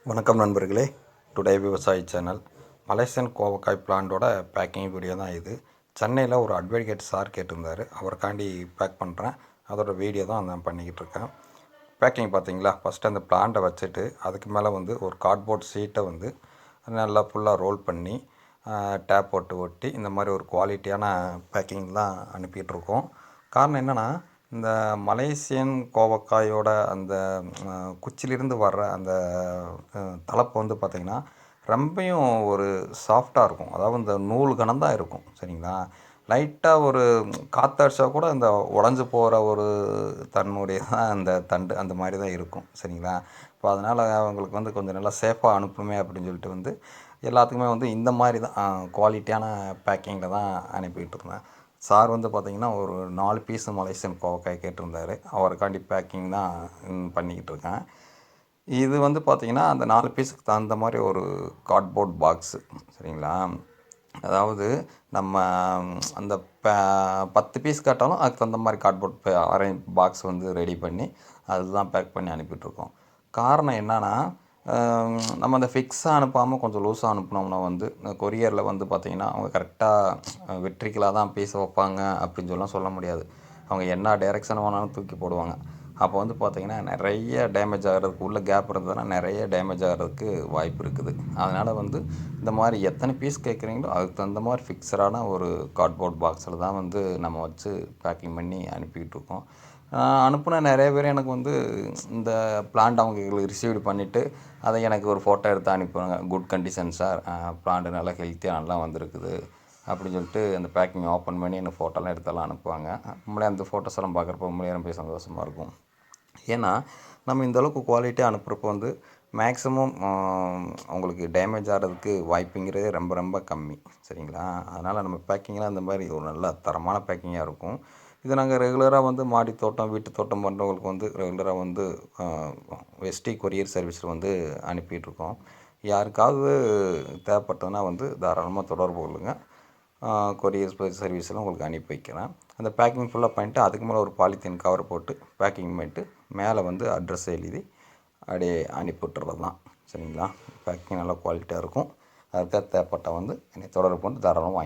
வணக்கம் நண்பர்களே. டுடே விவசாயி சேனல். மலேசியன் கோவக்காய் பிளான்ட்டோட பேக்கிங் வீடியோ தான் இது. சென்னையில் ஒரு அட்வொகேட் சார் கேட்டிருந்தார், அவருக்காண்டி பேக் பண்ணுறேன். அதோட வீடியோ தான் நான் பண்ணிக்கிட்டு இருக்கேன். பேக்கிங் பார்த்தீங்களா, ஃபஸ்ட்டு அந்த பிளான்ட்டை வச்சுட்டு அதுக்கு மேலே வந்து ஒரு கார்ட்போர்ட் ஷீட்டை வந்து நல்லா ஃபுல்லாக ரோல் பண்ணி டேப் போட்டு ஒட்டி இந்த மாதிரி ஒரு குவாலிட்டியான பேக்கிங் தான் அனுப்பிட்டுருக்கோம். காரணம் என்னென்னா, இந்த மலேசியன் கோவக்காயோட அந்த குச்சிலிருந்து வர்ற அந்த தலப்பு வந்து பார்த்திங்கன்னா ரொம்பையும் ஒரு சாஃப்டாக இருக்கும். அதாவது இந்த நூல் கணந்தான் இருக்கும், சரிங்களா. லைட்டாக ஒரு காற்றடிச்சா கூட இந்த உடஞ்சி போகிற ஒரு தன்னுடைய தான் அந்த தண்டு அந்த மாதிரி தான் இருக்கும், சரிங்களா. இப்போ அதனால் அவங்களுக்கு வந்து கொஞ்சம் நல்லா சேஃபாக அனுப்புமே அப்படின்னு சொல்லிட்டு வந்து எல்லாத்துக்குமே வந்து இந்த மாதிரி தான் குவாலிட்டியான பேக்கிங்கில் தான் அனுப்பிக்கிட்டு இருந்தேன். சார் வந்து பார்த்திங்கன்னா ஒரு 4 பீஸு மலேசியன் கோவக்காய் கேட்டிருந்தார். அவருக்காண்டி பேக்கிங் தான் பண்ணிக்கிட்டு இருக்கேன். இது வந்து பார்த்திங்கன்னா அந்த 4 பீஸுக்கு தகுந்த மாதிரி ஒரு கார்ட்போர்ட் பாக்ஸு, சரிங்களா. அதாவது நம்ம அந்த 10 பீஸ் கேட்டாலும் அதுக்கு தகுந்த மாதிரி கார்ட்போர்ட் அரை பாக்ஸ் வந்து ரெடி பண்ணி அதுதான் பேக் பண்ணி அனுப்பிட்டுருக்கோம். காரணம் என்னென்னா, நம்ம அந்த ஃபிக்ஸாக அனுப்பாமல் கொஞ்சம் லூஸாக அனுப்புனோம்னா வந்து கொரியரில் வந்து பார்த்திங்கன்னா அவங்க கரெக்டாக வெர்டிகலாக தான் பீஸ் வைப்பாங்க அப்படின்னு சொல்லலாம் சொல்ல முடியாது. அவங்க என்ன டைரெக்ஷன் வேணாலும் தூக்கி போடுவாங்க. அப்போ வந்து பார்த்திங்கன்னா நிறைய டேமேஜ் ஆகிறதுக்கு, உள்ள கேப் இருந்ததுன்னா நிறைய டேமேஜ் ஆகிறதுக்கு வாய்ப்பு இருக்குது. அதனால் வந்து இந்த மாதிரி எத்தனை பீஸ் கேட்குறீங்களோ அதுக்கு தகுந்த மாதிரி ஃபிக்ஸடான ஒரு கார்ட்போர்ட் பாக்ஸில் தான் வந்து நம்ம வச்சு பேக்கிங் பண்ணி அனுப்பிக்கிட்டு இருக்கோம். அனுப்புன நிறைய பேர் எனக்கு வந்து இந்த பிளான்ட் அவங்க ரிசீவ்டு பண்ணிவிட்டு அதை எனக்கு ஒரு ஃபோட்டோ எடுத்து அனுப்புவாங்க. குட் கண்டிஷன் சார், பிளான்ட் நல்லா ஹெல்த்தியாக நல்லா வந்திருக்குது அப்படின்னு சொல்லிட்டு அந்த பேக்கிங் ஓப்பன் பண்ணி எனக்கு ஃபோட்டோலாம் எடுத்தெல்லாம் அனுப்புவாங்க. நம்மளே அந்த ஃபோட்டோஸ் எல்லாம் பார்க்குறப்ப உண்மையிலே ரொம்ப சந்தோஷமாக இருக்கும். ஏன்னா நம்ம இந்தளவுக்கு குவாலிட்டியாக அனுப்புகிறப்போ வந்து மேக்ஸிமம் அவங்களுக்கு டேமேஜ் ஆகிறதுக்கு வாய்ப்புங்கிறதே ரொம்ப ரொம்ப கம்மி, சரிங்களா. அதனால் நம்ம பேக்கிங்லாம் அந்த மாதிரி ஒரு நல்ல தரமான பேக்கிங்காக இருக்கும். இதை நாங்கள் ரெகுலராக வந்து மாடி தோட்டம், வீட்டு தோட்டம் பண்ணுறவங்களுக்கு வந்து ரெகுலராக வந்து எஸ்டி கொரியர் சர்வீஸில் வந்து அனுப்பிட்டுருக்கோம். யாருக்காவது தேவைப்பட்டதுன்னா வந்து தாராளமாக தொடர்பு கொள்ளுங்கள். கொரியர் சர்வீஸில் உங்களுக்கு அனுப்பி வைக்கிறேன். அந்த பேக்கிங் ஃபுல்லாக பண்ணிட்டு அதுக்கு மேலே ஒரு பாலித்தீன் கவர் போட்டு பேக்கிங் பண்ணிட்டு மேலே வந்து அட்ரஸ் எழுதி அப்படியே அனுப்பி விட்டுறது தான், சரிங்களா. பேக்கிங் நல்லா குவாலிட்டியாக இருக்கும். அதுக்கு தேவைப்பட்டால் வந்து என்னை தொடர்பு கொண்டு தாராளமாக வாங்கி